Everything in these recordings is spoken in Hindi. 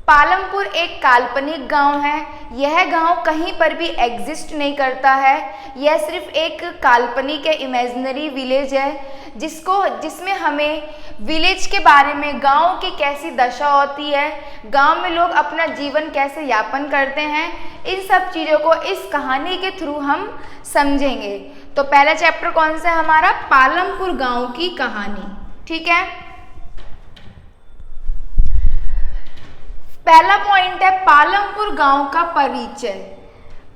पालमपुर एक काल्पनिक गांव है। यह गांव कहीं पर भी एग्जिस्ट नहीं करता है। यह सिर्फ एक काल्पनिक इमेजिनरी विलेज है जिसमें हमें विलेज के बारे में, गांव की कैसी दशा होती है, गांव में लोग अपना जीवन कैसे यापन करते हैं, इन सब चीज़ों को इस कहानी के थ्रू हम समझेंगे। तो पहला चैप्टर कौन सा है हमारा? पालमपुर गांव की कहानी। ठीक है, पहला पॉइंट है पालमपुर गांव का परिचय।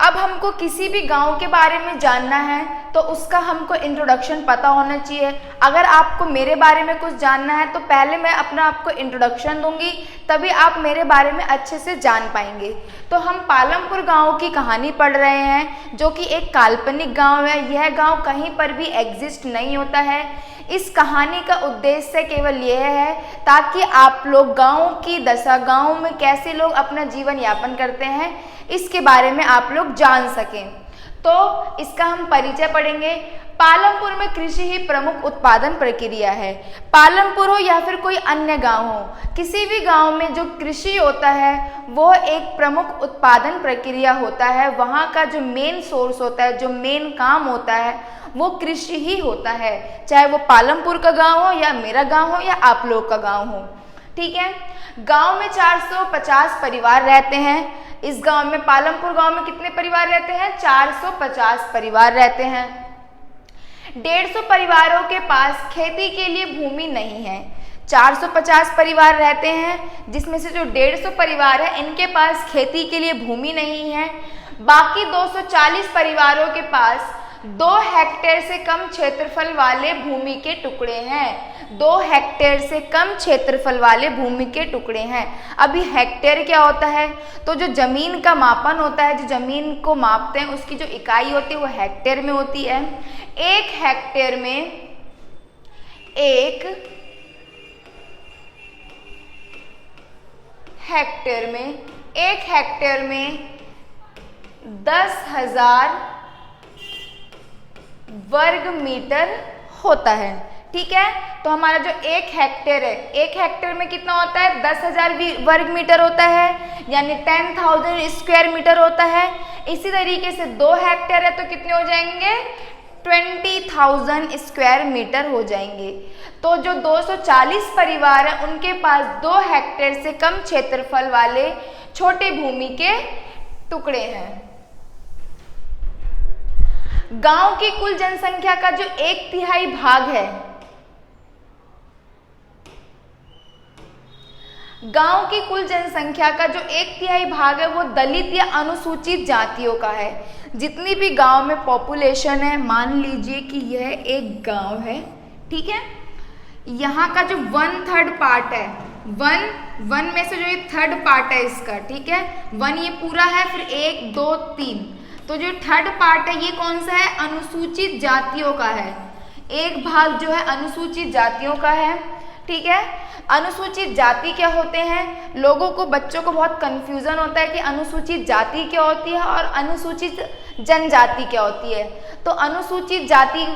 अब हमको किसी भी गांव के बारे में जानना है तो उसका हमको इंट्रोडक्शन पता होना चाहिए। अगर आपको मेरे बारे में कुछ जानना है तो पहले मैं अपना आपको इंट्रोडक्शन दूंगी, तभी आप मेरे बारे में अच्छे से जान पाएंगे। तो हम पालमपुर गांव की कहानी पढ़ रहे हैं जो कि एक काल्पनिक गांव है। यह गांव कहीं पर भी एग्जिस्ट नहीं होता है। इस कहानी का उद्देश्य केवल यह है ताकि आप लोग गांव की दशा, गांव में कैसे लोग अपना जीवन यापन करते हैं, इसके बारे में आप लोग जान सकें। तो इसका हम परिचय पढ़ेंगे। पालमपुर में कृषि ही प्रमुख उत्पादन प्रक्रिया है। पालमपुर हो या फिर कोई अन्य गांव हो, किसी भी गांव में जो कृषि होता है वो एक प्रमुख उत्पादन प्रक्रिया होता है। वहाँ का जो मेन सोर्स होता है, जो मेन काम होता है, वो कृषि ही होता है। चाहे वो पालमपुर का गांव हो या मेरा गांव हो या आप लोग का गांव हो। ठीक है, गांव में 450 परिवार रहते हैं। इस गांव में, पालमपुर गांव में कितने परिवार रहते हैं? 450 परिवार रहते हैं। 150 परिवारों के पास खेती के लिए भूमि नहीं है। 450 परिवार रहते हैं जिसमें से जो 150 परिवार है इनके पास खेती के लिए भूमि नहीं है। बाकी 240 परिवारों के पास 2 हेक्टेयर से कम क्षेत्रफल वाले भूमि के टुकड़े हैं। 2 हेक्टेयर से कम क्षेत्रफल वाले भूमि के टुकड़े हैं। अभी हेक्टेयर क्या होता है? तो जो जमीन का मापन होता है, जो जमीन को मापते हैं, उसकी जो इकाई होती है वो हेक्टेयर में होती है। एक हेक्टेयर में 10,000 वर्ग मीटर होता है। ठीक है, तो हमारा जो 1 हेक्टेयर है, 1 हेक्टेयर में कितना होता है? 10,000 वर्ग मीटर होता है, यानी 10,000 स्क्वायर मीटर होता है। इसी तरीके से 2 हेक्टेयर है तो कितने हो जाएंगे? 20,000 स्क्वायर मीटर हो जाएंगे। तो जो 240 परिवार हैं उनके पास 2 हेक्टेयर से कम क्षेत्रफल वाले छोटे भूमि के टुकड़े हैं। गांव की कुल जनसंख्या का जो 1/3 भाग है, गांव की कुल जनसंख्या का जो 1/3 भाग है वो दलित या अनुसूचित जातियों का है। जितनी भी गांव में पॉपुलेशन है, मान लीजिए कि यह एक गांव है। ठीक है, यहाँ का जो 1/3 पार्ट है, वन में से जो ये 3rd पार्ट है इसका, ठीक है, 1 ये पूरा है, फिर 1 2 3, तो जो 3rd पार्ट है ये कौन सा है? अनुसूचित जातियों का है। एक भाग जो है अनुसूचित जातियों का है। ठीक है, अनुसूचित जाति क्या होते हैं? लोगों को, बच्चों को बहुत कंफ्यूजन होता है कि अनुसूचित जाति क्या होती है और अनुसूचित जनजाति क्या होती है। तो अनुसूचित जाति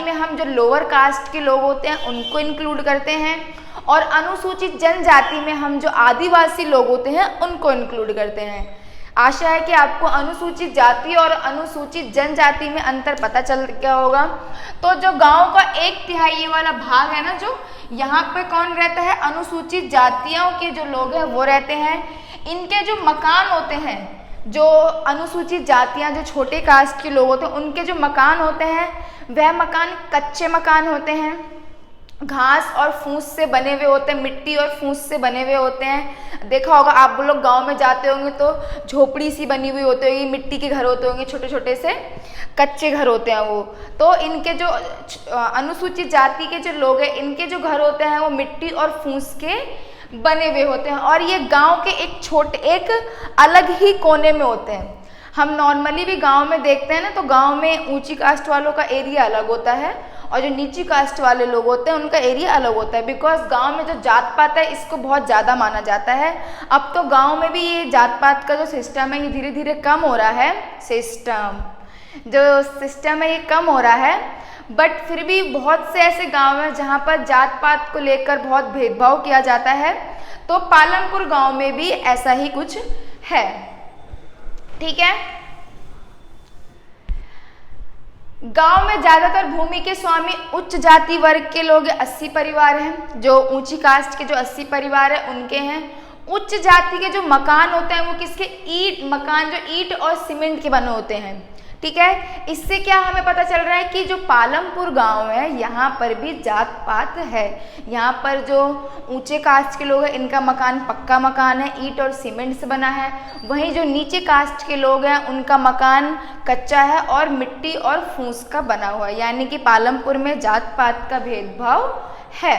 में हम जो लोअर कास्ट के लोग होते हैं उनको इंक्लूड करते हैं, और अनुसूचित जनजाति में हम जो आदिवासी लोग होते हैं उनको इंक्लूड करते हैं। आशा है कि आपको अनुसूचित जाति और अनुसूचित जनजाति में अंतर पता चल गया होगा। तो जो गांव का 1/3 ये वाला भाग है ना, जो यहाँ पे कौन रहता है? अनुसूचित जातियों के जो लोग हैं वो रहते हैं। इनके जो मकान होते हैं, जो अनुसूचित जातियाँ, जो छोटे कास्ट के लोग होते हैं, उनके जो मकान होते हैं वह मकान कच्चे मकान होते हैं, घास और फूस से बने हुए होते हैं, मिट्टी और फूस से बने हुए होते हैं। देखा होगा आप लोग गांव में जाते होंगे तो झोपड़ी सी बनी हुई होती होगी, मिट्टी के घर होते होंगे, छोटे छोटे से कच्चे घर होते हैं वो। तो इनके जो अनुसूचित जाति के जो लोग हैं, इनके जो घर होते हैं वो मिट्टी और फूस के बने हुए होते हैं, और ये गांव के एक अलग ही कोने में होते हैं। हम नॉर्मली भी गांव में देखते हैं ना, तो गांव में ऊंची कास्ट वालों का एरिया अलग होता है और जो नीची कास्ट वाले लोग होते हैं उनका एरिया अलग होता है। बिकॉज गांव में जो जात पात है इसको बहुत ज़्यादा माना जाता है। अब तो गांव में भी ये जात पात का जो सिस्टम है ये धीरे धीरे कम हो रहा है। सिस्टम है ये कम हो रहा है, बट फिर भी बहुत से ऐसे गांव हैं जहाँ पर जात पात को लेकर बहुत भेदभाव किया जाता है। तो पालमपुर गांव में भी ऐसा ही कुछ है। ठीक है, गांव में ज्यादातर भूमि के स्वामी उच्च जाति वर्ग के लोग 80 परिवार हैं, जो ऊंची कास्ट के जो 80 परिवार है उनके हैं। उच्च जाति के जो मकान होते हैं वो किसके, ईट मकान, जो ईट और सीमेंट के बने होते हैं। ठीक है, इससे क्या हमें पता चल रहा है कि जो पालमपुर गांव है यहाँ पर भी जात पात है। यहाँ पर जो ऊंचे कास्ट के लोग हैं इनका मकान पक्का मकान है, ईंट और सीमेंट से बना है। वहीं जो नीचे कास्ट के लोग हैं उनका मकान कच्चा है और मिट्टी और फूस का बना हुआ है। यानी कि पालमपुर में जात पात का भेदभाव है।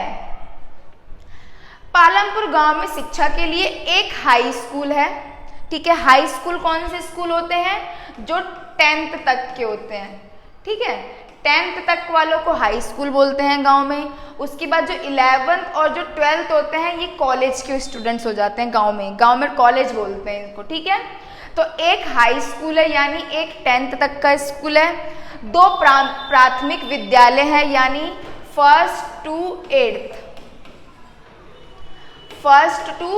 पालमपुर गांव में शिक्षा के लिए एक हाई स्कूल है। ठीक है, हाई स्कूल कौन से स्कूल होते हैं, जो 10th तक के होते हैं। ठीक है, 10th तक वालों को हाई स्कूल बोलते हैं गांव में। उसके बाद जो 11th और जो 12th होते हैं ये कॉलेज के स्टूडेंट्स हो जाते हैं गांव में कॉलेज बोलते हैं इसको। ठीक है, तो एक हाई स्कूल है यानी एक 10th तक का स्कूल है। 2 प्राथमिक विद्यालय है यानी 1st to 8th। 1st to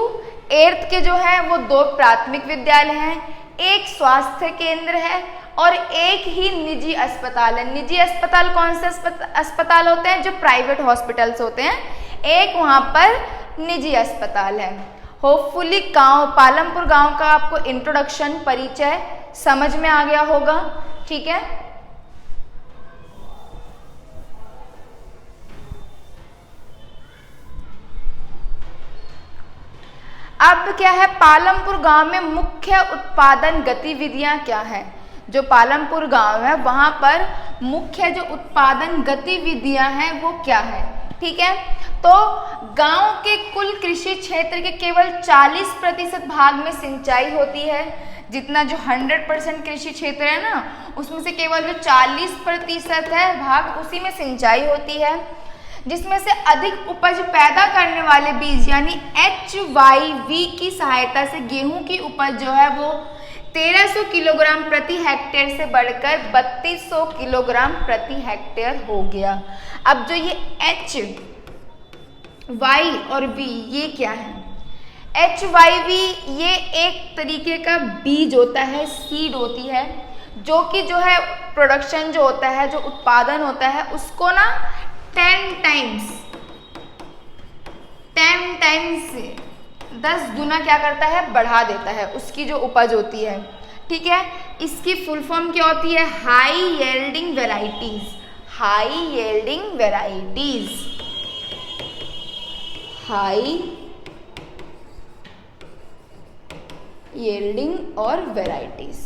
8th के जो है वो 2 प्राथमिक विद्यालय हैं, एक स्वास्थ्य केंद्र है और एक ही निजी अस्पताल है। निजी अस्पताल कौन से अस्पताल होते हैं, जो प्राइवेट हॉस्पिटल्स होते हैं, एक वहाँ पर निजी अस्पताल है। होपफुली पालमपुर गांव का आपको इंट्रोडक्शन परिचय समझ में आ गया होगा। ठीक है, अब क्या है, पालमपुर गांव में मुख्य उत्पादन गतिविधियां क्या है। जो पालमपुर गांव है वहां पर मुख्य जो उत्पादन गतिविधियां हैं वो क्या है। ठीक है, तो गांव के कुल कृषि क्षेत्र के केवल 40% भाग में सिंचाई होती है। जितना जो 100% कृषि क्षेत्र है ना, उसमें से केवल जो 40% है भाग उसी में सिंचाई होती है। जिसमें से अधिक उपज पैदा करने वाले बीज यानी HYV की सहायता से गेहूं की उपज जो है वो 1300 किलोग्राम प्रति हेक्टेयर से बढ़कर 3200 किलोग्राम प्रति हेक्टेयर हो गया। अब जो ये H, Y और V ये क्या है, HYV ये एक तरीके का बीज होता है, सीड होती है, जो कि जो है प्रोडक्शन जो होता है, जो उत्पादन होता है उसको ना 10 टाइम्स 10 गुना क्या करता है, बढ़ा देता है उसकी जो उपज होती है। ठीक है, इसकी फुल फॉर्म क्या होती है, high yielding varieties. High yielding varieties, high yielding और वेराइटीज।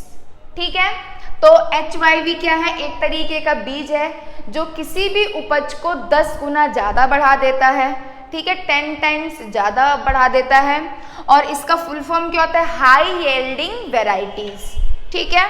ठीक है, तो HYV क्या है, एक तरीके का बीज है जो किसी भी उपज को 10 गुना ज़्यादा बढ़ा देता है। ठीक है, 10 टाइम्स ज़्यादा बढ़ा देता है और इसका फुल फॉर्म क्या होता है, हाई यील्डिंग वेराइटीज। ठीक है,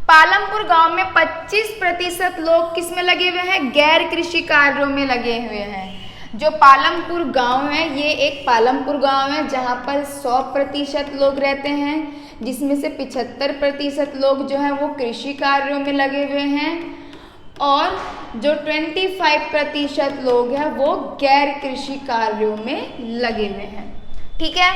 पालमपुर गांव में 25% लोग किस में लगे हुए हैं, गैर कृषि कार्यों में लगे हुए हैं। जो पालमपुर गांव है ये एक पालमपुर गांव है जहां पर 100% लोग रहते हैं, जिसमें से 75% लोग जो हैं वो कृषि कार्यों में लगे हुए हैं और जो 25% लोग हैं वो गैर कृषि कार्यों में लगे हुए हैं। ठीक है,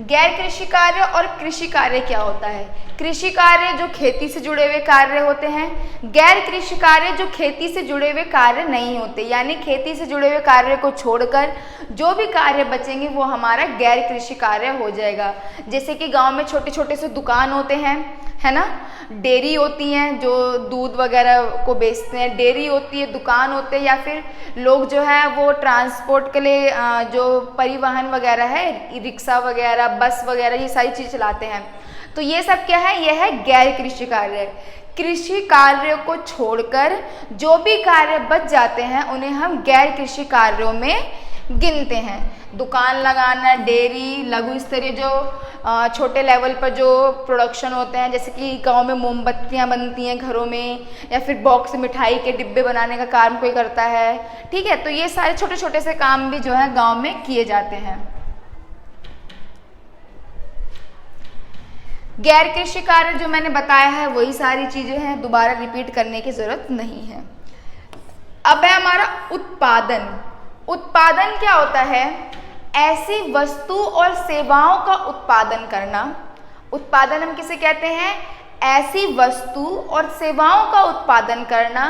गैर कृषि कार्य और कृषि कार्य क्या होता है, कृषि कार्य जो खेती से जुड़े हुए कार्य होते हैं, गैर कृषि कार्य जो खेती से जुड़े हुए कार्य नहीं होते, यानी खेती से जुड़े हुए कार्य को छोड़कर जो भी कार्य बचेंगे वो हमारा गैर कृषि कार्य हो जाएगा। जैसे कि गांव में छोटे छोटे से दुकान होते हैं, है ना, डेयरी होती हैं जो दूध वगैरह को बेचते हैं, डेयरी होती है, दुकान होते हैं, या फिर लोग जो है वो ट्रांसपोर्ट के लिए जो परिवहन वगैरह है, रिक्शा वगैरह, बस वगैरह, ये सारी चीज़ चलाते हैं। तो ये सब क्या है, यह है गैर कृषि कार्य। कृषि कार्य को छोड़कर जो भी कार्य बच जाते हैं उन्हें हम गैर कृषि कार्यों में गिनते हैं। दुकान लगाना, डेयरी, लघु स्तरीय जो छोटे लेवल पर जो प्रोडक्शन होते हैं, जैसे कि गांव में मोमबत्तियां बनती हैं घरों में, या फिर बॉक्स मिठाई के डिब्बे बनाने का काम कोई करता है। ठीक है, तो ये सारे छोटे छोटे से काम भी जो है गांव में किए जाते हैं। गैर कृषि कार्य जो मैंने बताया है वही सारी चीज़ें हैं, दोबारा रिपीट करने की ज़रूरत नहीं है। अब है हमारा उत्पादन। उत्पादन क्या होता है? ऐसी वस्तु और सेवाओं का उत्पादन करना। उत्पादन हम किसे कहते हैं? ऐसी वस्तु और सेवाओं का उत्पादन करना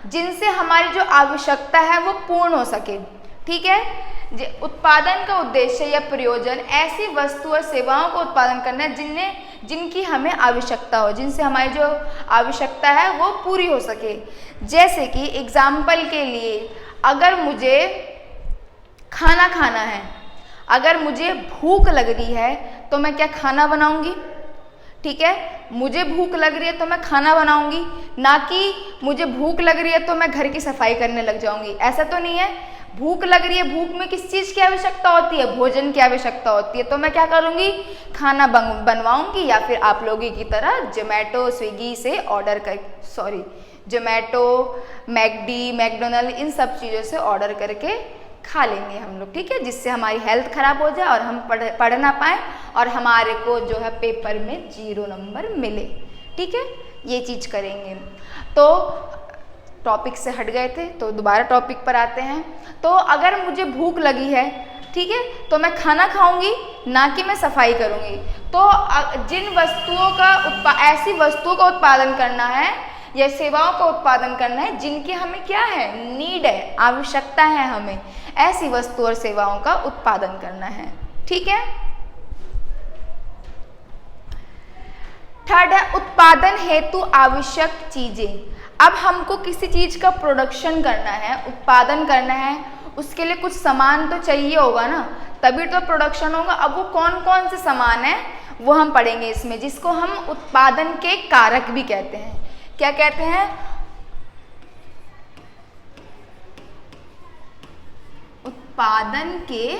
जिनसे हमारी जो आवश्यकता है वो पूर्ण हो सके। ठीक है, उत्पादन का उद्देश्य या प्रयोजन ऐसी वस्तु और सेवाओं का उत्पादन करना है जिनकी हमें आवश्यकता हो, जिनसे हमारी जो आवश्यकता है वो पूरी हो सके। जैसे कि एग्जाम्पल के लिए, अगर मुझे खाना खाना है, अगर मुझे भूख लग रही है तो मैं क्या खाना बनाऊंगी? ठीक है, मुझे भूख लग रही है तो मैं खाना बनाऊंगी, ना कि मुझे भूख लग रही है तो मैं घर की सफाई करने लग जाऊंगी। ऐसा तो नहीं है। भूख लग रही है, भूख में किस चीज़ की आवश्यकता होती है? भोजन की आवश्यकता होती है। तो मैं क्या करूंगी? खाना बनवाऊंगी, या फिर आप लोगों की तरह जोमेटो स्विगी से ऑर्डर कर जोमेटो, मैकडी, मैकडोनल्ड, इन सब चीज़ों से ऑर्डर करके खा लेंगे हम लोग। ठीक है, जिससे हमारी हेल्थ खराब हो जाए और हम पढ़ ना पाए और हमारे को जो है पेपर में 0 नंबर मिले। ठीक है, ये चीज़ करेंगे। तो टॉपिक से हट गए थे तो दोबारा टॉपिक पर आते हैं। तो अगर मुझे भूख लगी है, ठीक है, तो मैं खाना खाऊंगी, ना कि मैं सफाई करूंगी। तो जिन वस्तुओं का ऐसी वस्तुओं का उत्पादन करना है या सेवाओं का उत्पादन करना है जिनकी हमें क्या है? नीड है, आवश्यकता है हमें, ऐसी वस्तु और सेवाओं का उत्पादन करना है। ठीक है। थर्ड है उत्पादन हेतु आवश्यक चीजें। अब हमको किसी चीज का प्रोडक्शन करना है, उत्पादन करना है, उसके लिए कुछ सामान तो चाहिए होगा ना, तभी तो प्रोडक्शन होगा। अब वो कौन कौन से सामान है वो हम पढ़ेंगे इसमें, जिसको हम उत्पादन के कारक भी कहते हैं। क्या कहते हैं? उत्पादन के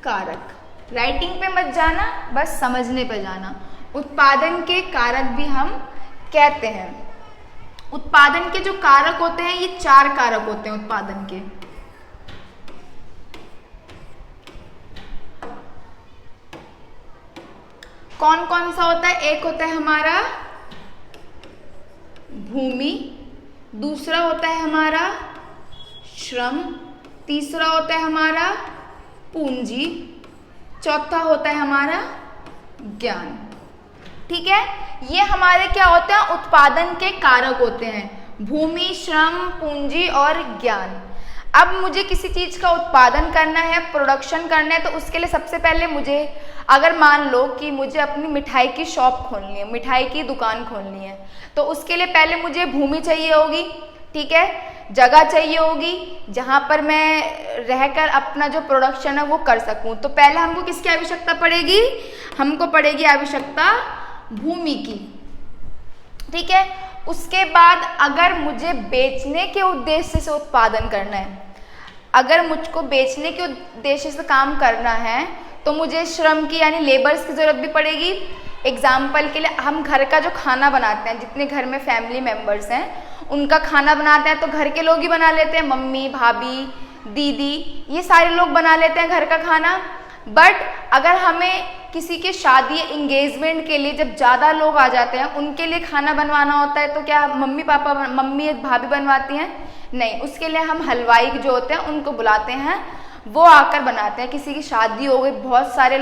कारक। राइटिंग पे मत जाना, बस समझने पे जाना। उत्पादन के कारक भी हम कहते हैं। उत्पादन के जो कारक होते हैं, ये 4 कारक होते हैं उत्पादन के। कौन कौन सा होता है? एक होता है हमारा भूमि, दूसरा होता है हमारा श्रम, तीसरा होता है हमारा पूंजी, चौथा होता है हमारा ज्ञान। ठीक है, ये हमारे क्या होते हैं? उत्पादन के कारक होते हैं, भूमि, श्रम, पूंजी और ज्ञान। अब मुझे किसी चीज का उत्पादन करना है, प्रोडक्शन करना है, तो उसके लिए सबसे पहले मुझे, अगर मान लो कि मुझे अपनी मिठाई की शॉप खोलनी है, मिठाई की दुकान खोलनी है, तो उसके लिए पहले मुझे भूमि चाहिए होगी। ठीक है, जगह चाहिए होगी जहाँ पर मैं रहकर अपना जो प्रोडक्शन है वो कर सकूँ। तो पहले हमको किसकी आवश्यकता पड़ेगी? हमको पड़ेगी आवश्यकता भूमि की। ठीक है, उसके बाद अगर मुझे बेचने के उद्देश्य से उत्पादन करना है, अगर मुझको बेचने के उद्देश्य से काम करना है, तो मुझे श्रम की यानी लेबर्स की ज़रूरत भी पड़ेगी। एग्जाम्पल के लिए हम घर का जो खाना बनाते हैं, जितने घर में फैमिली मेम्बर्स हैं उनका खाना बनाते हैं, तो घर के लोग ही बना लेते हैं, मम्मी, भाभी, दीदी, ये सारे लोग बना लेते हैं घर का खाना। बट अगर हमें किसी के शादी इंगेजमेंट के लिए जब ज़्यादा लोग आ जाते हैं, उनके लिए खाना बनवाना होता है, तो क्या मम्मी भाभी बनवाती हैं? नहीं, उसके लिए हम हलवाई जो होते हैं उनको बुलाते हैं, वो आकर बनाते हैं। किसी की शादी हो गई, बहुत सारे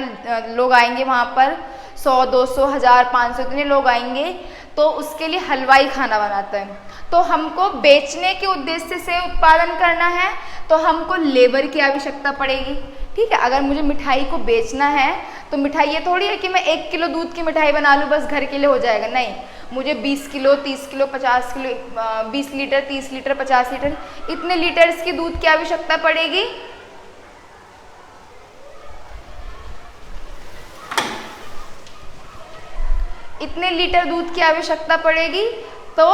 लोग आएंगे वहाँ पर, 100, 200, 1000, 500 इतने लोग आएंगे, तो उसके लिए हलवाई खाना बनाता है। तो हमको बेचने के उद्देश्य से उत्पादन करना है, तो हमको लेबर की आवश्यकता पड़ेगी। ठीक है, अगर मुझे मिठाई को बेचना है तो मिठाई ये थोड़ी है कि मैं 1 किलो दूध की मिठाई बना लूँ बस घर के लिए हो जाएगा। नहीं, मुझे 20 kilo, 30 kilo, 50 kilo, 20 litre, 30 litre, 50 litre, इतने लीटर्स की दूध की आवश्यकता पड़ेगी। इतने लीटर दूध की आवश्यकता पड़ेगी, तो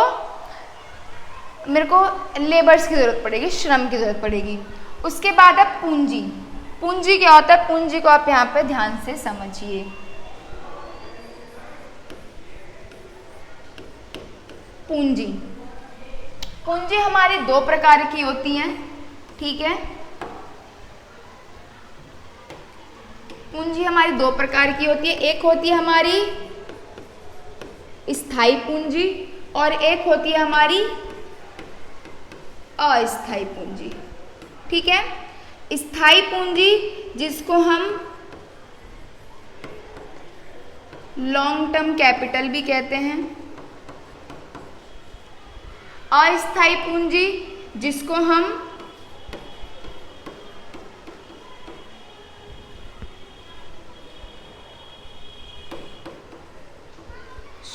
मेरे को लेबर्स की ज़रूरत पड़ेगी, श्रम की ज़रूरत पड़ेगी। उसके बाद है पूंजी। पूंजी क्या होता है? पूंजी को आप यहाँ पे ध्यान से समझिए। पूंजी, पूंजी हमारी 2 प्रकार की होती हैं। ठीक है, पूंजी हमारी 2 प्रकार की होती है। एक होती है हमारी स्थायी पूंजी, और एक होती है हमारी अस्थाई पूंजी। ठीक है, स्थाई पूंजी जिसको हम लॉन्ग टर्म कैपिटल भी कहते हैं, अस्थाई पूंजी जिसको हम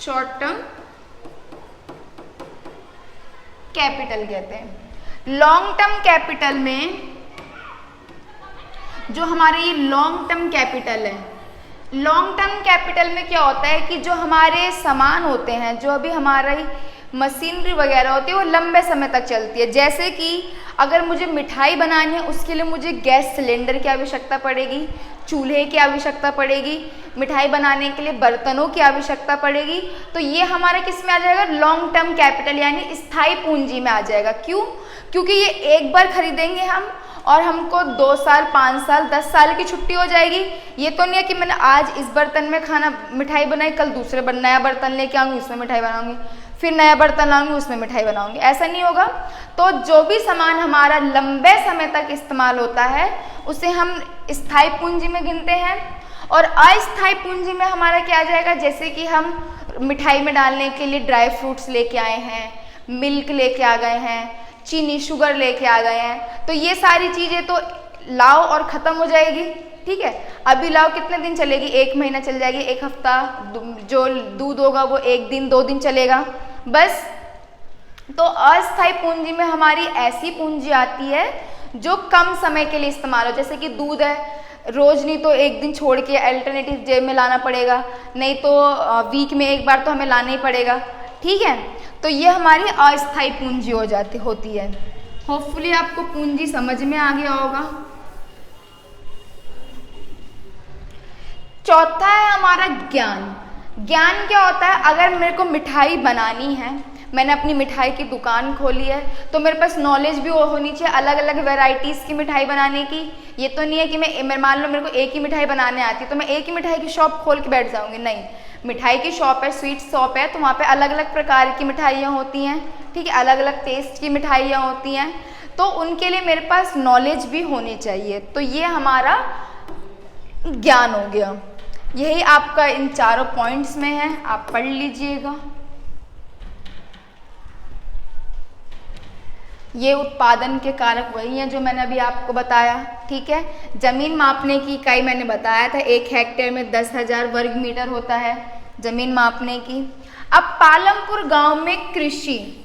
शॉर्ट टर्म कैपिटल कहते हैं। लॉन्ग टर्म कैपिटल में जो हमारे ये लॉन्ग टर्म कैपिटल है, लॉन्ग टर्म कैपिटल में क्या होता है कि जो हमारे सामान होते हैं, जो अभी हमारी मशीनरी वगैरह होती है वो लंबे समय तक चलती है। जैसे कि अगर मुझे मिठाई बनानी है उसके लिए मुझे गैस सिलेंडर की आवश्यकता पड़ेगी, चूल्हे की आवश्यकता पड़ेगी, मिठाई बनाने के लिए बर्तनों की आवश्यकता पड़ेगी। तो ये हमारा किस में आ जाएगा? लॉन्ग टर्म कैपिटल यानी स्थायी पूंजी में आ जाएगा। क्यों? क्योंकि ये एक बार खरीदेंगे हम और हमको 2 साल, 5 साल, 10 साल की छुट्टी हो जाएगी। ये तो नहीं है कि मैंने आज इस बर्तन में खाना मिठाई बनाई, कल दूसरे नया बर्तन लेके आऊँगी उसमें मिठाई बनाऊँगी, फिर नया बर्तन लाऊंगी उसमें मिठाई बनाऊंगी, ऐसा नहीं होगा। तो जो भी सामान हमारा लंबे समय तक इस्तेमाल होता है उसे हम स्थायी पूंजी में गिनते हैं। और अस्थायी पूंजी में हमारा क्या आ जाएगा? जैसे कि हम मिठाई में डालने के लिए ड्राई फ्रूट्स लेके आए हैं, मिल्क लेके आ गए हैं, चीनी शुगर लेके आ गए हैं, तो ये सारी चीज़ें तो लाओ और ख़त्म हो जाएगी। ठीक है, अभी लाओ कितने दिन चलेगी? 1 महीना चल जाएगी, 1 हफ्ता। जो दूध होगा वो 1 दिन 2 दिन चलेगा बस। तो अस्थायी पूंजी में हमारी ऐसी पूंजी आती है जो कम समय के लिए इस्तेमाल हो। जैसे कि दूध है, रोज नहीं तो 1 दिन छोड़ के अल्टरनेटिव डे में लाना पड़ेगा, नहीं तो वीक में 1 बार तो हमें लाना ही पड़ेगा। ठीक है, तो ये हमारी अस्थायी पूंजी होती है। होपफुली आपको पूंजी समझ में आ गया होगा। चौथा है हमारा ज्ञान। ज्ञान क्या होता है? अगर मेरे को मिठाई बनानी है, मैंने अपनी मिठाई की दुकान खोली है, तो मेरे पास नॉलेज भी होनी चाहिए अलग अलग वैरायटीज़ की मिठाई बनाने की। ये तो नहीं है कि मैं मान लो मेरे को एक ही मिठाई बनाने आती है तो मैं एक ही मिठाई की शॉप खोल के बैठ जाऊंगी, नहीं। मिठाई की शॉप है, स्वीट शॉप है, तो वहाँ पे अलग अलग प्रकार की मिठाइयाँ होती हैं। ठीक है, अलग अलग टेस्ट की मिठाइयाँ होती हैं, तो उनके लिए मेरे पास नॉलेज भी होनी चाहिए। तो ये हमारा ज्ञान हो गया। यही आपका इन चारों पॉइंट्स में है, आप पढ़ लीजिएगा। ये उत्पादन के कारक वही हैं जो मैंने अभी आपको बताया। ठीक है, जमीन मापने की इकाई मैंने बताया था, 1 हेक्टेयर में 10,000 वर्ग मीटर होता है जमीन मापने की। अब पालमपुर गांव में कृषि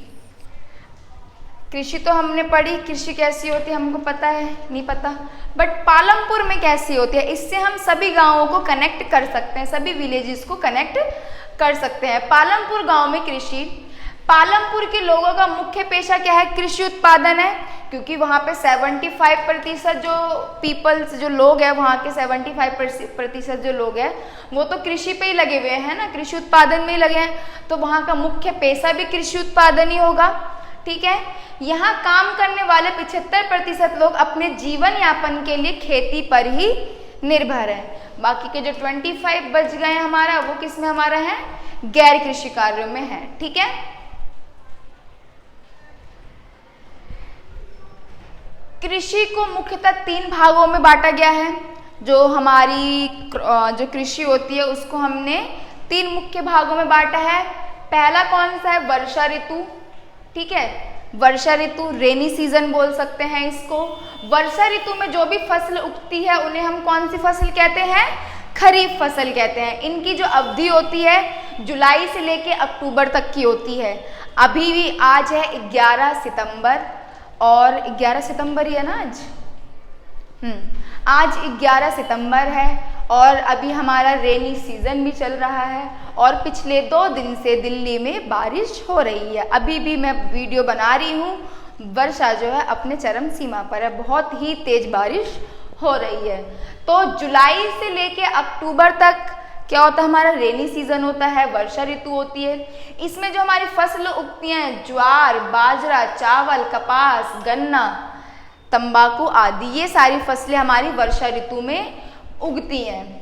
तो हमने पढ़ी, कृषि कैसी होती है हमको पता है, नहीं पता, बट पालमपुर में कैसी होती है, इससे हम सभी गांवों को कनेक्ट कर सकते हैं, सभी विलेजेस को कनेक्ट कर सकते हैं। पालमपुर गांव में कृषि, पालमपुर के लोगों का मुख्य पेशा क्या है? कृषि उत्पादन है, क्योंकि वहाँ पे 75% जो पीपल्स जो लोग हैं, वहाँ के 75% जो लोग हैं वो तो कृषि पे ही लगे हुए हैं ना, कृषि उत्पादन में ही लगे हैं, तो वहाँ का मुख्य पेशा भी कृषि उत्पादन ही होगा। ठीक है, यहाँ काम करने वाले 75% लोग अपने जीवन यापन के लिए खेती पर ही निर्भर है। बाकी के जो 25 बच गए हमारा, वो किस में हमारा है? गैर कृषि कार्यों में है। ठीक है, कृषि को मुख्यतः 3 भागों में बांटा गया है। जो हमारी जो कृषि होती है उसको हमने 3 मुख्य भागों में बांटा है। पहला कौन सा है? वर्षा ऋतु। ठीक है, वर्षा ऋतु, रेनी सीजन बोल सकते हैं इसको। वर्षा ऋतु में जो भी फसल उगती है उन्हें हम कौन सी फसल कहते हैं? खरीफ फसल कहते हैं। इनकी जो अवधि होती है जुलाई से लेके अक्टूबर तक की होती है। अभी भी आज है 11 सितंबर, और 11 सितंबर ही है ना आज 11 सितंबर है, और अभी हमारा रेनी सीजन भी चल रहा है, और पिछले 2 दिन से दिल्ली में बारिश हो रही है। अभी भी मैं वीडियो बना रही हूँ, वर्षा जो है अपने चरम सीमा पर है, बहुत ही तेज बारिश हो रही है। तो जुलाई से लेके अक्टूबर तक क्या होता है? हमारा रेनी सीजन होता है, वर्षा ऋतु होती है। इसमें जो हमारी फसल उगती हैं, ज्वार, बाजरा, चावल, कपास, गन्ना, तंबाकू आदि, ये सारी फसलें हमारी वर्षा ऋतु में उगती हैं।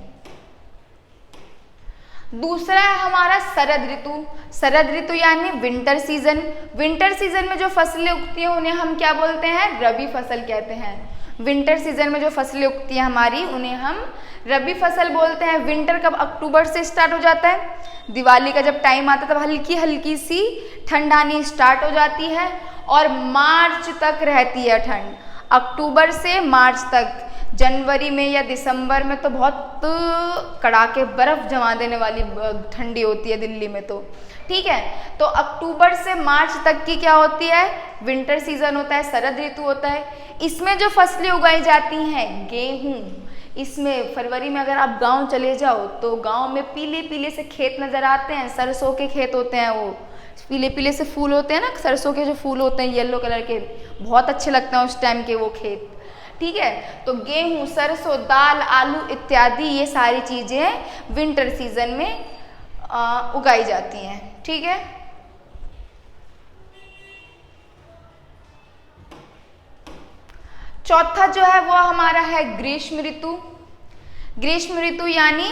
दूसरा है हमारा शरद ऋतु। शरद ऋतु यानी विंटर सीजन। विंटर सीजन में जो फसलें उगती हैं उन्हें हम क्या बोलते हैं? रबी फसल कहते हैं। विंटर सीजन में जो फसलें उगती हैं हमारी उन्हें हम रबी फसल बोलते हैं। विंटर कब? अक्टूबर से स्टार्ट हो जाता है। दिवाली का जब टाइम आता है तब हल्की हल्की सी ठंड आनी स्टार्ट हो जाती है और मार्च तक रहती है ठंड। अक्टूबर से मार्च तक। जनवरी में या दिसंबर में तो बहुत कड़ाके बर्फ जमा देने वाली ठंडी होती है दिल्ली में तो, ठीक है। तो अक्टूबर से मार्च तक की क्या होती है? विंटर सीजन होता है, शरद ऋतु होता है। इसमें जो फसलें उगाई जाती हैं, गेहूं। इसमें फरवरी में अगर आप गांव चले जाओ तो गांव में पीले पीले से खेत नजर आते हैं, सरसों के खेत होते हैं, वो पीले पीले से फूल होते हैं ना, सरसों के जो फूल होते हैं येलो कलर के, बहुत अच्छे लगते हैं उस टाइम के वो खेत, ठीक है। तो गेहूं, सरसों, दाल, आलू इत्यादि ये सारी चीजें विंटर सीजन में उगाई जाती हैं, ठीक है। चौथा जो है वो हमारा है ग्रीष्म ऋतु। ग्रीष्म ऋतु यानी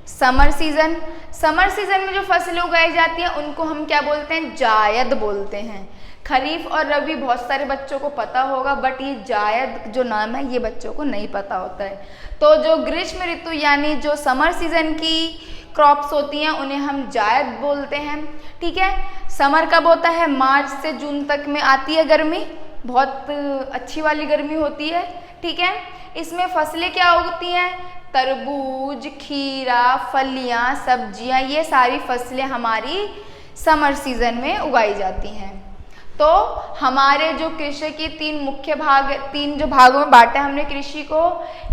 समर सीजन। समर सीजन में जो फसलें उगाई जाती हैं उनको हम क्या बोलते हैं? जायद बोलते हैं। खरीफ और रबी बहुत सारे बच्चों को पता होगा, बट ये जायद जो नाम है ये बच्चों को नहीं पता होता है। तो जो ग्रीष्म ऋतु यानी जो समर सीजन की क्रॉप्स होती हैं उन्हें हम जायद बोलते हैं, ठीक है। समर कब होता है? मार्च से जून तक में आती है गर्मी, बहुत अच्छी वाली गर्मी होती है, ठीक है। इसमें फसलें क्या उगती हैं? तरबूज, खीरा, फलियां, सब्जियां, ये सारी फसलें हमारी समर सीजन में उगाई जाती हैं। तो हमारे जो कृषि की तीन मुख्य भाग, तीन जो भागों में बांटा हमने कृषि को,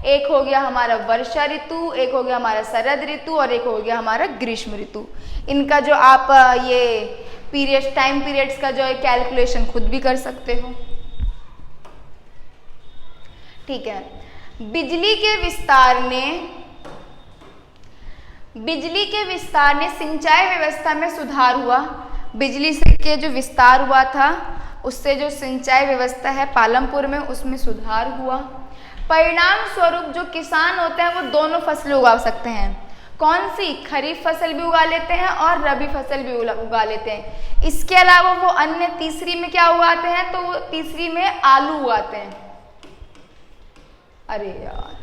एक हो गया हमारा वर्षा ऋतु, एक हो गया हमारा शरद ऋतु और एक हो गया हमारा ग्रीष्म ऋतु। इनका जो आप ये पीरियड्स, टाइम पीरियड्स का जो है कैलकुलेशन खुद भी कर सकते हो, ठीक है। बिजली के विस्तार ने सिंचाई व्यवस्था में सुधार हुआ। बिजली के जो विस्तार हुआ था उससे जो सिंचाई व्यवस्था है पालमपुर में उसमें सुधार हुआ। परिणाम स्वरूप जो किसान होते हैं वो दोनों फसलें उगा सकते हैं। कौन सी? खरीफ फसल भी उगा लेते हैं और रबी फसल भी उगा लेते हैं। इसके अलावा वो अन्य तीसरी में क्या उगाते हैं? तो वो तीसरी में आलू उगाते हैं। अरे यार,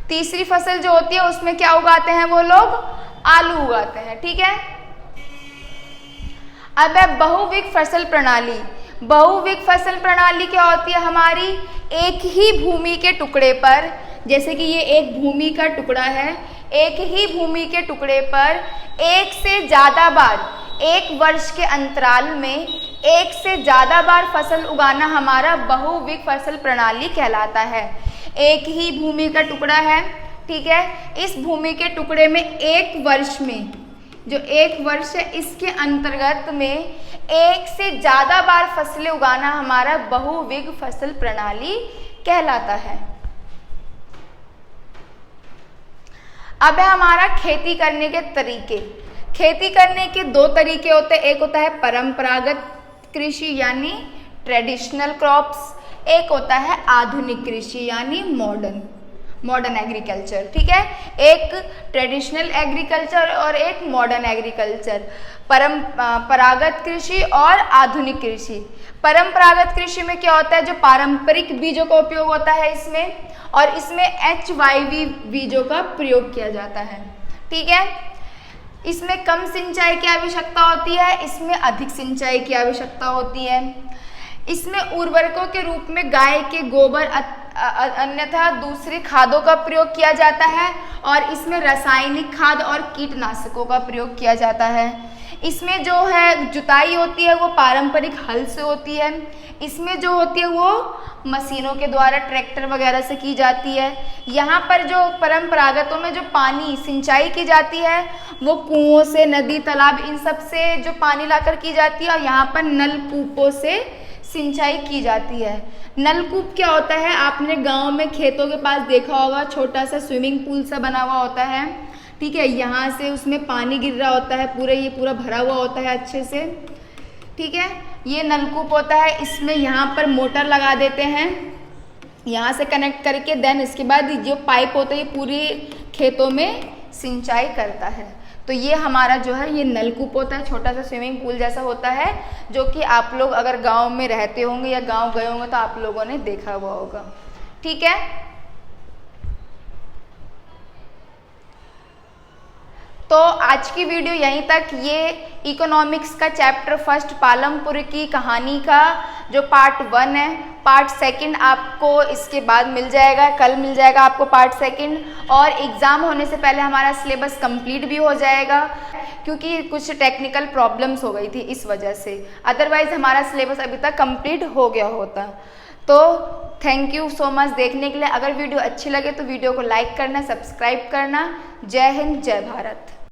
तीसरी फसल जो होती है उसमें क्या उगाते हैं वो लोग? आलू उगाते हैं, ठीक है। अब है बहुविध फसल प्रणाली। बहुविध फसल प्रणाली क्या होती है हमारी? एक ही भूमि के टुकड़े पर, जैसे कि ये एक भूमि का टुकड़ा है, एक ही भूमि के टुकड़े पर एक से ज़्यादा बार, एक वर्ष के अंतराल में एक से ज़्यादा बार फसल उगाना हमारा बहुविध फसल प्रणाली कहलाता है। एक ही भूमि का टुकड़ा है, ठीक है। इस भूमि के टुकड़े में एक वर्ष में, जो एक वर्ष है इसके अंतर्गत में एक से ज़्यादा बार फसलें उगाना हमारा बहुविध फसल प्रणाली कहलाता है। अब है हमारा खेती करने के तरीके। खेती करने के दो तरीके होते हैं, एक होता है परंपरागत कृषि यानी ट्रेडिशनल क्रॉप्स, एक होता है आधुनिक कृषि यानी मॉडर्न एग्रीकल्चर, ठीक है। एक ट्रेडिशनल एग्रीकल्चर और एक मॉडर्न एग्रीकल्चर, परंपरागत कृषि और आधुनिक कृषि। परंपरागत कृषि में क्या होता है? जो पारंपरिक बीजों का उपयोग होता है इसमें, और इसमें HYV बीजों का प्रयोग किया जाता है, ठीक है। इसमें कम सिंचाई की आवश्यकता होती है, इसमें अधिक सिंचाई की आवश्यकता होती है। इसमें उर्वरकों के रूप में गाय के गोबर अन्यथा दूसरी खादों का प्रयोग किया जाता है, और इसमें रासायनिक खाद और कीटनाशकों का प्रयोग किया जाता है। इसमें जो है जुताई होती है वो पारंपरिक हल से होती है, इसमें जो होती है वो मशीनों के द्वारा, ट्रैक्टर वगैरह से की जाती है। यहाँ पर जो परंपरागतों में जो पानी सिंचाई की जाती है वो कुओं से, नदी, तालाब, इन सब से जो पानी लाकर की जाती है, और यहाँ पर नलकूपों से सिंचाई की जाती है। नलकूप क्या होता है? आपने गांव में खेतों के पास देखा होगा, छोटा सा स्विमिंग पूल सा बना हुआ होता है, ठीक है। यहाँ से उसमें पानी गिर रहा होता है, ये पूरा भरा हुआ होता है अच्छे से, ठीक है। ये नलकूप होता है, इसमें यहाँ पर मोटर लगा देते हैं, यहाँ से कनेक्ट करके देन इसके बाद जो पाइप होता है ये पूरे खेतों में सिंचाई करता है। तो ये हमारा जो है ये नलकूप होता है, छोटा सा स्विमिंग पूल जैसा होता है, जो कि आप लोग अगर गांव में रहते होंगे या गांव गए होंगे तो आप लोगों ने देखा हुआ होगा। ठीक है, तो आज की वीडियो यहीं तक। ये इकोनॉमिक्स का चैप्टर फर्स्ट पालमपुर की कहानी का जो पार्ट 1 है, पार्ट 2 आपको इसके बाद मिल जाएगा, कल मिल जाएगा आपको पार्ट 2, और एग्ज़ाम होने से पहले हमारा सिलेबस कंप्लीट भी हो जाएगा, क्योंकि कुछ टेक्निकल प्रॉब्लम्स हो गई थी इस वजह से, अदरवाइज़ हमारा सिलेबस अभी तक कंप्लीट हो गया होता। तो थैंक यू सो मच देखने के लिए। अगर वीडियो अच्छी लगे तो वीडियो को लाइक करना, सब्सक्राइब करना। जय हिंद, जय भारत।